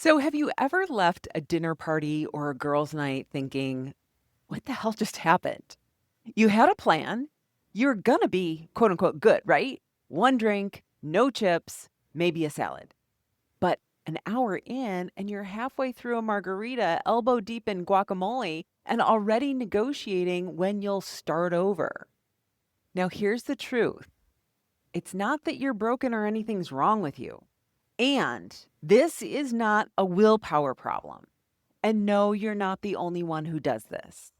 So, have you ever left a dinner party or a girls' night thinking, what the hell just happened? You had a plan. You're gonna be quote unquote good, right? One drink, no chips, maybe a salad. But an hour in, and you're halfway through a margarita, elbow deep in guacamole, and already negotiating when you'll start over. Now, here's the truth, it's not that you're broken or anything's wrong with you. And this is not a willpower problem. And no, you're not the only one who does this.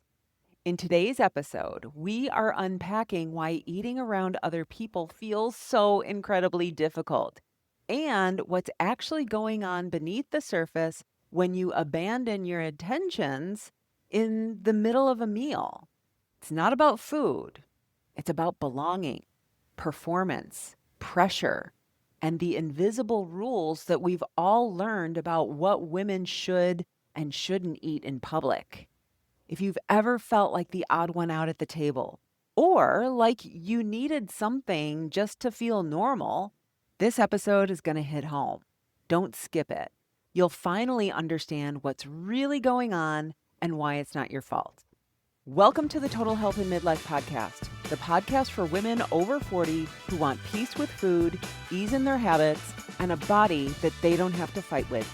In today's episode, we are unpacking why eating around other people feels so incredibly difficult and what's actually going on beneath the surface when you abandon your intentions in the middle of a meal. It's not about food, it's about belonging, performance, pressure, and the invisible rules that we've all learned about what women should and shouldn't eat in public. If you've ever felt like the odd one out at the table, or like you needed something just to feel normal, this episode is going to hit home. Don't skip it. You'll finally understand what's really going on and why it's not your fault. Welcome to the Total Health and Midlife podcast, the podcast for women over 40 who want peace with food, ease in their habits, and a body that they don't have to fight with.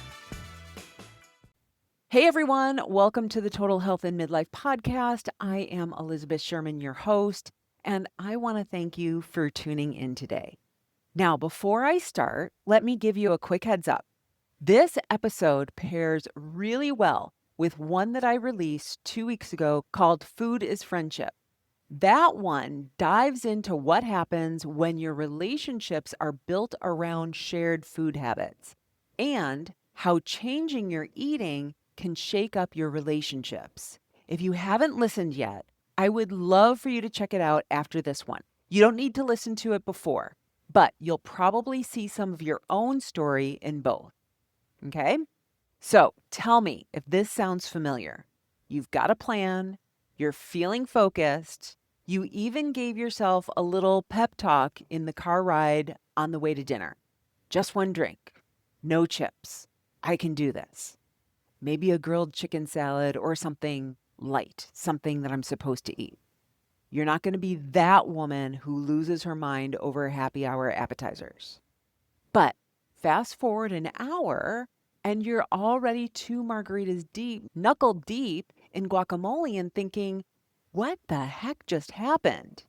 Hey everyone, welcome to the Total Health and Midlife podcast. I am Elizabeth Sherman, your host, and I want to thank you for tuning in today. Now, before I start, let me give you a quick heads up. This episode pairs really well with one that I released 2 weeks ago called Food is Friendship. That one dives into what happens when your relationships are built around shared food habits and how changing your eating can shake up your relationships. If you haven't listened yet, I would love for you to check it out after this one. You don't need to listen to it before, but you'll probably see some of your own story in both. Okay? So tell me if this sounds familiar. You've got a plan, you're feeling focused, you even gave yourself a little pep talk in the car ride on the way to dinner. Just one drink, no chips. I can do this. Maybe a grilled chicken salad or something light, something that I'm supposed to eat. You're not going to be that woman who loses her mind over happy hour appetizers. But fast forward an hour and you're already 2 margaritas deep, knuckle deep in guacamole and thinking, what the heck just happened?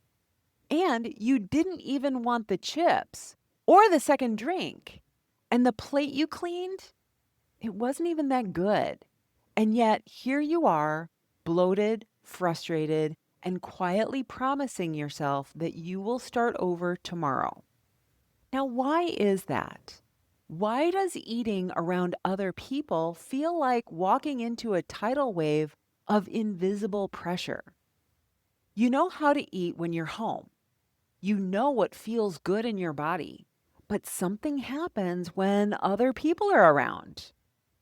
And you didn't even want the chips or the second drink. And the plate you cleaned, it wasn't even that good. And yet here you are, bloated, frustrated, and quietly promising yourself that you will start over tomorrow. Now, why is that? Why does eating around other people feel like walking into a tidal wave of invisible pressure? You know how to eat when you're home. You know what feels good in your body, but something happens when other people are around.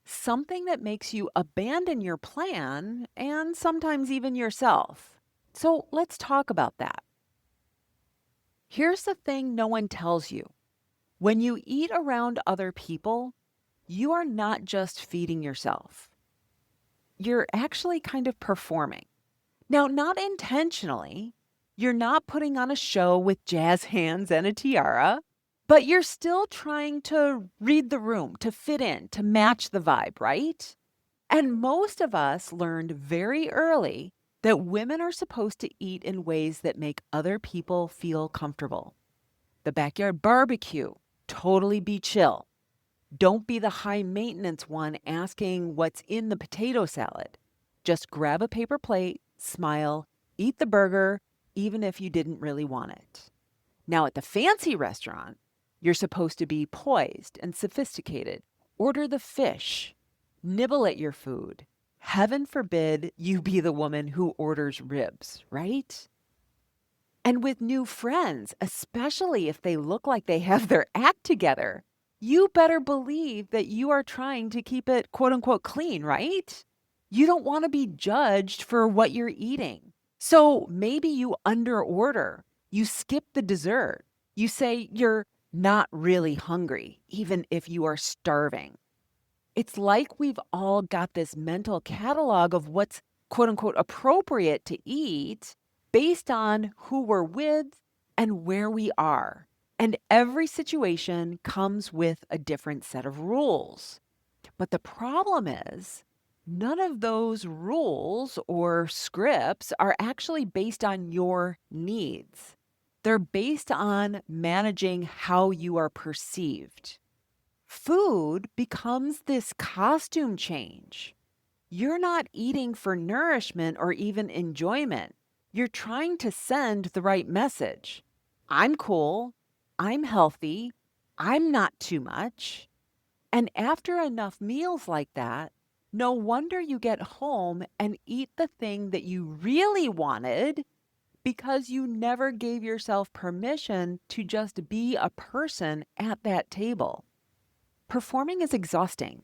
Something that makes you abandon your plan and sometimes even yourself. So let's talk about that. Here's the thing no one tells you. When you eat around other people, you are not just feeding yourself. You're actually kind of performing. Now, not intentionally. You're not putting on a show with jazz hands and a tiara, but you're still trying to read the room, to fit in, to match the vibe, right? And most of us learned very early that women are supposed to eat in ways that make other people feel comfortable. The backyard barbecue, totally be chill. Don't be the high maintenance one asking what's in the potato salad. Just grab a paper plate, smile, eat the burger, even if you didn't really want it. Now at the fancy restaurant, you're supposed to be poised and sophisticated. Order the fish, nibble at your food. Heaven forbid you be the woman who orders ribs, right? And with new friends, especially if they look like they have their act together, you better believe that you are trying to keep it quote unquote clean, right? You don't want to be judged for what you're eating. So maybe you underorder, you skip the dessert, you say you're not really hungry, even if you are starving. It's like we've all got this mental catalog of what's quote unquote appropriate to eat based on who we're with and where we are. And every situation comes with a different set of rules. But the problem is, none of those rules or scripts are actually based on your needs. They're based on managing how you are perceived. Food becomes this costume change. You're not eating for nourishment or even enjoyment. You're trying to send the right message. I'm cool. I'm healthy. I'm not too much. And after enough meals like that, no wonder you get home and eat the thing that you really wanted because you never gave yourself permission to just be a person at that table. Performing is exhausting,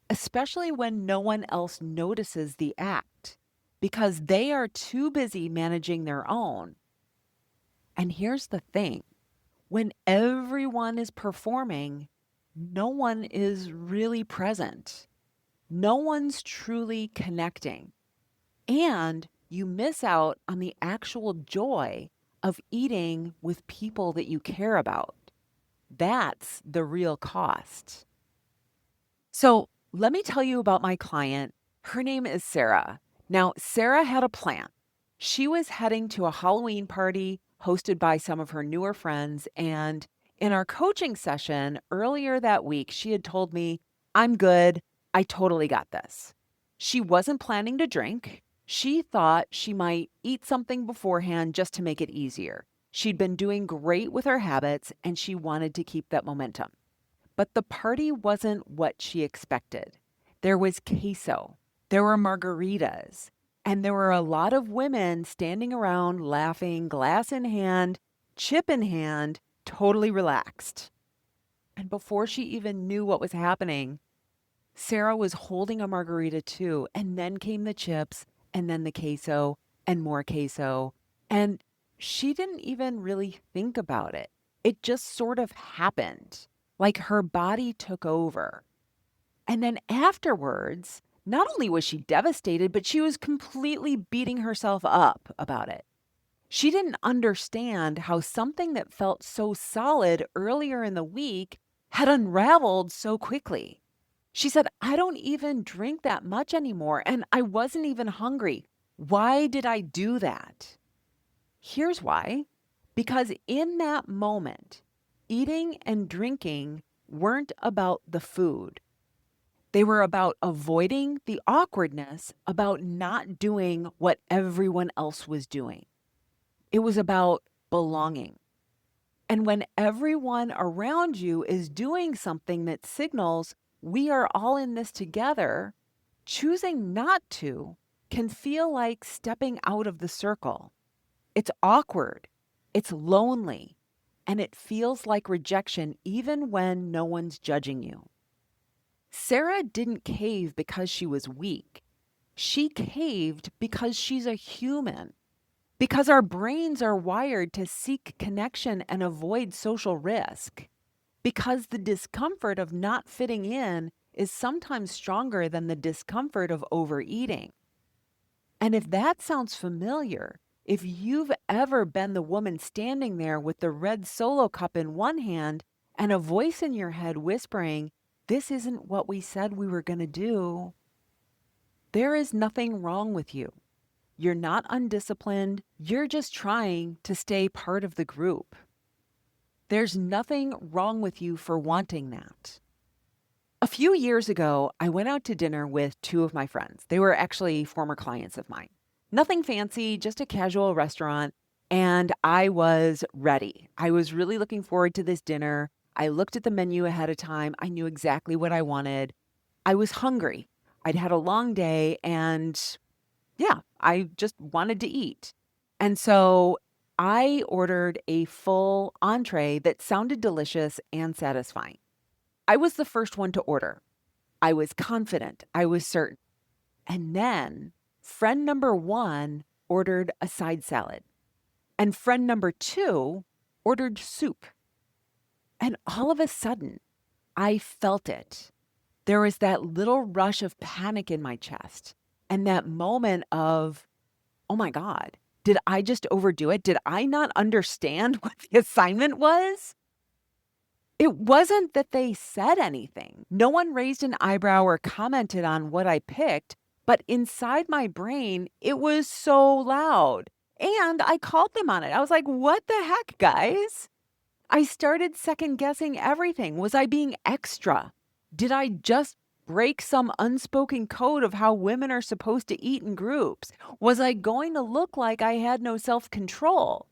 especially when no one else notices the act because they are too busy managing their own. And here's the thing, when everyone is performing, no one is really present. No one's truly connecting. And you miss out on the actual joy of eating with people that you care about. That's the real cost. So let me tell you about my client. Her name is Sarah. Now, Sarah had a plan. She was heading to a Halloween party hosted by some of her newer friends. And in our coaching session earlier that week, she had told me, I'm good. I totally got this. She wasn't planning to drink. She thought she might eat something beforehand just to make it easier. She'd been doing great with her habits and she wanted to keep that momentum. But the party wasn't what she expected. There was queso, there were margaritas, and there were a lot of women standing around laughing, glass in hand, chip in hand, totally relaxed. And before she even knew what was happening, Sarah was holding a margarita too, and then came the chips, and then the queso, and more queso. And she didn't even really think about it. It just sort of happened, like her body took over. And then afterwards, not only was she devastated, but she was completely beating herself up about it. She didn't understand how something that felt so solid earlier in the week had unraveled so quickly. She said, I don't even drink that much anymore, and I wasn't even hungry. Why did I do that? Here's why. Because in that moment, eating and drinking weren't about the food. They were about avoiding the awkwardness about not doing what everyone else was doing. It was about belonging. And when everyone around you is doing something that signals we are all in this together, choosing not to can feel like stepping out of the circle. It's awkward, it's lonely, and it feels like rejection even when no one's judging you. Sarah didn't cave because she was weak. She caved because she's a human. Because our brains are wired to seek connection and avoid social risk. Because the discomfort of not fitting in is sometimes stronger than the discomfort of overeating. And if that sounds familiar, if you've ever been the woman standing there with the red Solo cup in one hand and a voice in your head whispering, this isn't what we said we were going to do, there is nothing wrong with you. You're not undisciplined. You're just trying to stay part of the group. There's nothing wrong with you for wanting that. A few years ago, I went out to dinner with two of my friends. They were actually former clients of mine. Nothing fancy, just a casual restaurant. And I was ready. I was really looking forward to this dinner. I looked at the menu ahead of time. I knew exactly what I wanted. I was hungry. I'd had a long day and yeah, I just wanted to eat. And so I ordered a full entree that sounded delicious and satisfying. I was the first one to order. I was confident. I was certain. And then friend number one ordered a side salad. And friend number two ordered soup. And all of a sudden, I felt it. there was that little rush of panic in my chest and that moment of, oh my God, did I just overdo it? Did I not understand what the assignment was? It wasn't that they said anything. No one raised an eyebrow or commented on what I picked, but inside my brain, it was so loud. And I called them on it. I was like, what the heck, guys? I started second guessing everything. Was I being extra? Did I just break some unspoken code of how women are supposed to eat in groups? Was I going to look like I had no self control?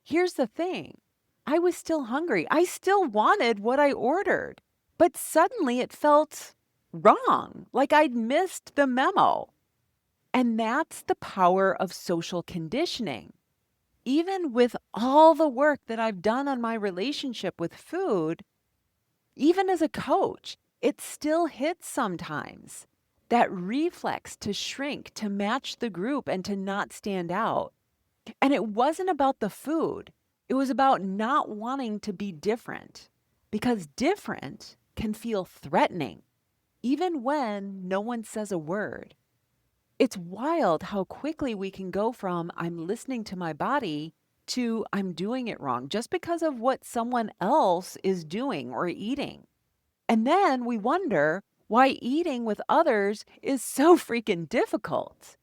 Here's the thing, I was still hungry. I still wanted what I ordered, but suddenly it felt wrong, like I'd missed the memo. And that's the power of social conditioning. Even with all the work that I've done on my relationship with food, even as a coach, it still hits sometimes. That reflex to shrink, to match the group, and to not stand out. And it wasn't about the food. It was about not wanting to be different because different can feel threatening, even when no one says a word. It's wild how quickly we can go from I'm listening to my body to I'm doing it wrong just because of what someone else is doing or eating. And then we wonder why eating with others is so freaking difficult.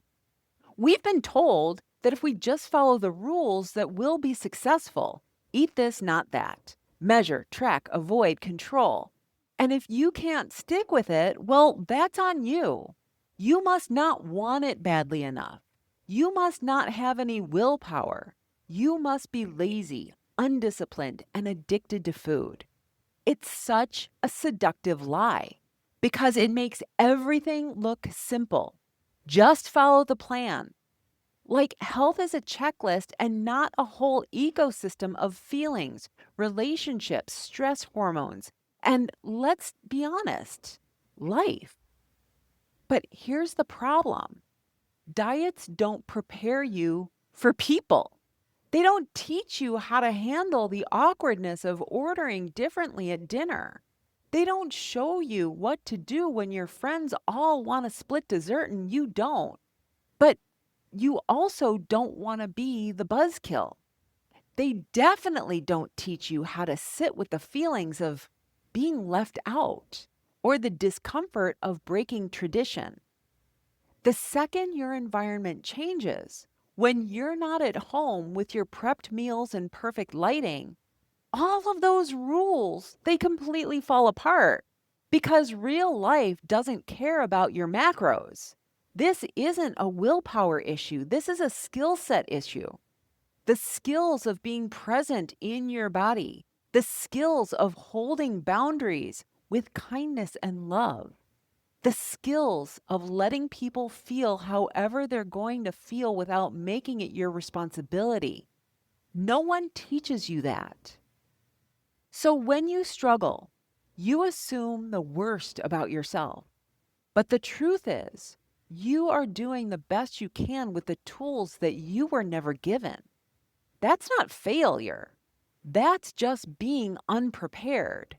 We've been told that if we just follow the rules that we'll be successful. Eat this, not that. Measure, track, avoid, control. And if you can't stick with it, well, that's on you. You must not want it badly enough. You must not have any willpower. You must be lazy, undisciplined, and addicted to food. It's such a seductive lie because it makes everything look simple. Just follow the plan. Like health is a checklist and not a whole ecosystem of feelings, relationships, stress hormones, and let's be honest, life. But here's the problem, diets don't prepare you for people. They don't teach you how to handle the awkwardness of ordering differently at dinner. They don't show you what to do when your friends all want to split dessert and you don't. But you also don't want to be the buzzkill. They definitely don't teach you how to sit with the feelings of being left out or the discomfort of breaking tradition. The second your environment changes, when you're not at home with your prepped meals and perfect lighting, all of those rules, they completely fall apart because real life doesn't care about your macros. This isn't a willpower issue. This is a skill set issue. The skills of being present in your body, the skills of holding boundaries with kindness and love, the skills of letting people feel however they're going to feel without making it your responsibility. No one teaches you that. So when you struggle, you assume the worst about yourself. But the truth is, you are doing the best you can with the tools that you were never given. That's not failure. That's just being unprepared.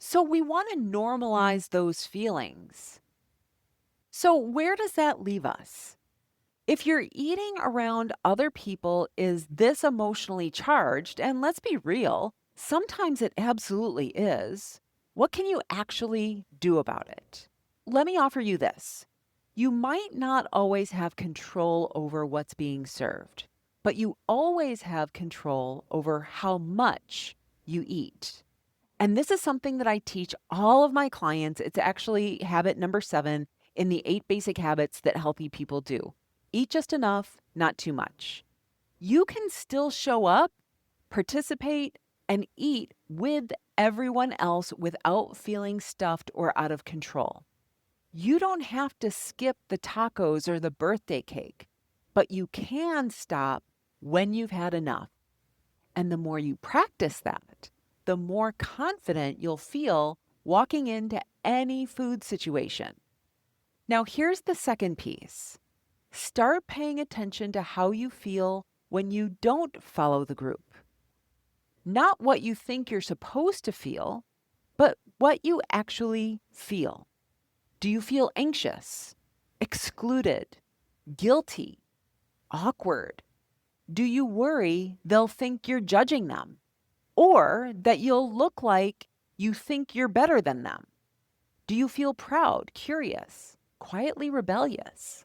So we want to normalize those feelings. So where does that leave us? If your eating around other people is this emotionally charged, and let's be real, sometimes it absolutely is, what can you actually do about it? Let me offer you this. You might not always have control over what's being served, but you always have control over how much you eat. And this is something that I teach all of my clients. It's actually habit number 7 in the 8 basic habits that healthy people do. Eat just enough, not too much. You can still show up, participate, and eat with everyone else without feeling stuffed or out of control. You don't have to skip the tacos or the birthday cake, but you can stop when you've had enough. And the more you practice that, the more confident you'll feel walking into any food situation. Now, here's the second piece. Start paying attention to how you feel when you don't follow the group. Not what you think you're supposed to feel, but what you actually feel. Do you feel anxious, excluded, guilty, awkward? Do you worry they'll think you're judging them or that you'll look like you think you're better than them? Do you feel proud, curious, quietly rebellious?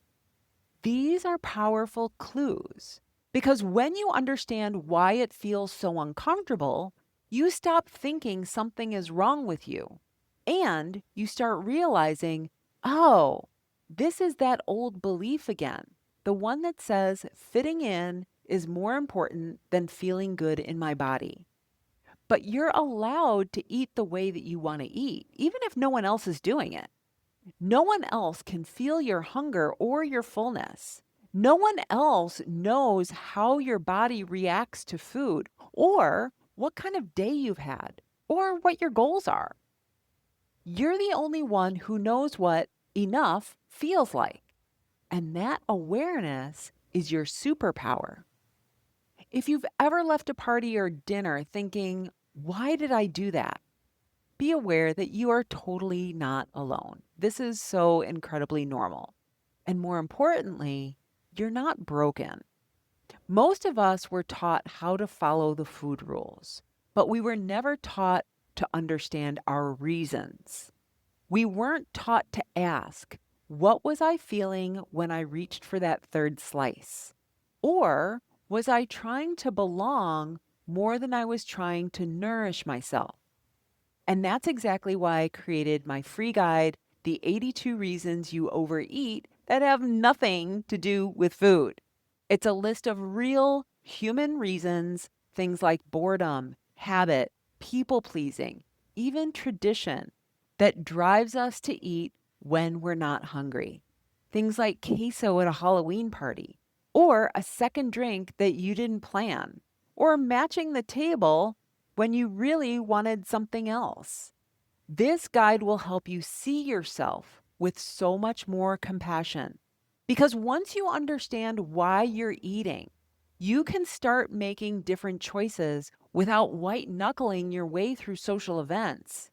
These are powerful clues because when you understand why it feels so uncomfortable, you stop thinking something is wrong with you and you start realizing, oh, this is that old belief again, the one that says fitting in is more important than feeling good in my body. But you're allowed to eat the way that you want to eat, even if no one else is doing it. No one else can feel your hunger or your fullness. No one else knows how your body reacts to food or what kind of day you've had or what your goals are. You're the only one who knows what enough feels like. And that awareness is your superpower. If you've ever left a party or dinner thinking, why did I do that? Be aware that you are totally not alone. This is so incredibly normal. And more importantly, you're not broken. Most of us were taught how to follow the food rules, but we were never taught to understand our reasons. We weren't taught to ask, what was I feeling when I reached for that third slice? Or was I trying to belong more than I was trying to nourish myself? And that's exactly why I created my free guide, The 82 Reasons You Overeat That Have Nothing to Do with Food. It's a list of real human reasons, things like boredom, habit, people pleasing, even tradition, that drives us to eat when we're not hungry. Things like queso at a Halloween party, or a second drink that you didn't plan, or matching the table when you really wanted something else. This guide will help you see yourself with so much more compassion. Because once you understand why you're eating, you can start making different choices without white knuckling your way through social events.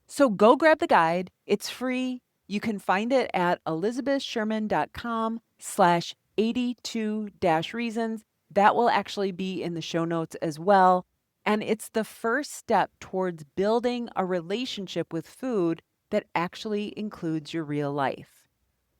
So go grab the guide. It's free. You can find it at elizabethsherman.com/82-reasons. That will actually be in the show notes as well. And it's the first step towards building a relationship with food that actually includes your real life.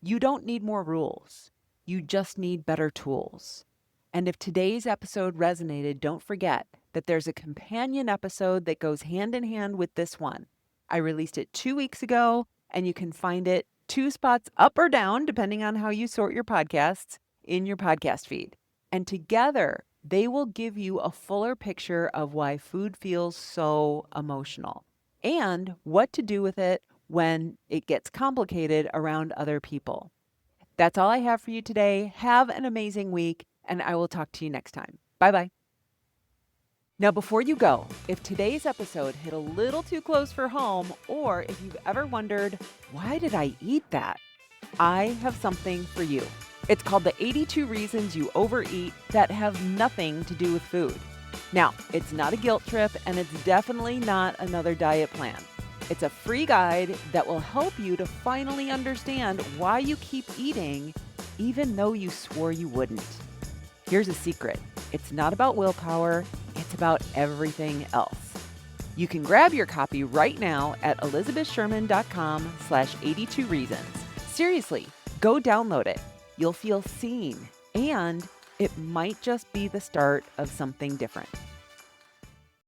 You don't need more rules. You just need better tools. And if today's episode resonated, don't forget that there's a companion episode that goes hand in hand with this one. I released it 2 weeks ago, and you can find it 2 spots up or down, depending on how you sort your podcasts, in your podcast feed. And together, they will give you a fuller picture of why food feels so emotional and what to do with it when it gets complicated around other people. That's all I have for you today. Have an amazing week, and I will talk to you next time. Bye-bye. Now, before you go, if today's episode hit a little too close for home, or if you've ever wondered, why did I eat that? I have something for you. It's called the 82 Reasons You Overeat That Have Nothing to Do with Food. Now, it's not a guilt trip, and it's definitely not another diet plan. It's a free guide that will help you to finally understand why you keep eating, even though you swore you wouldn't. Here's a secret. It's not about willpower. It's about everything else. You can grab your copy right now at elizabethsherman.com/82reasons. Seriously, go download it. You'll feel seen, and it might just be the start of something different.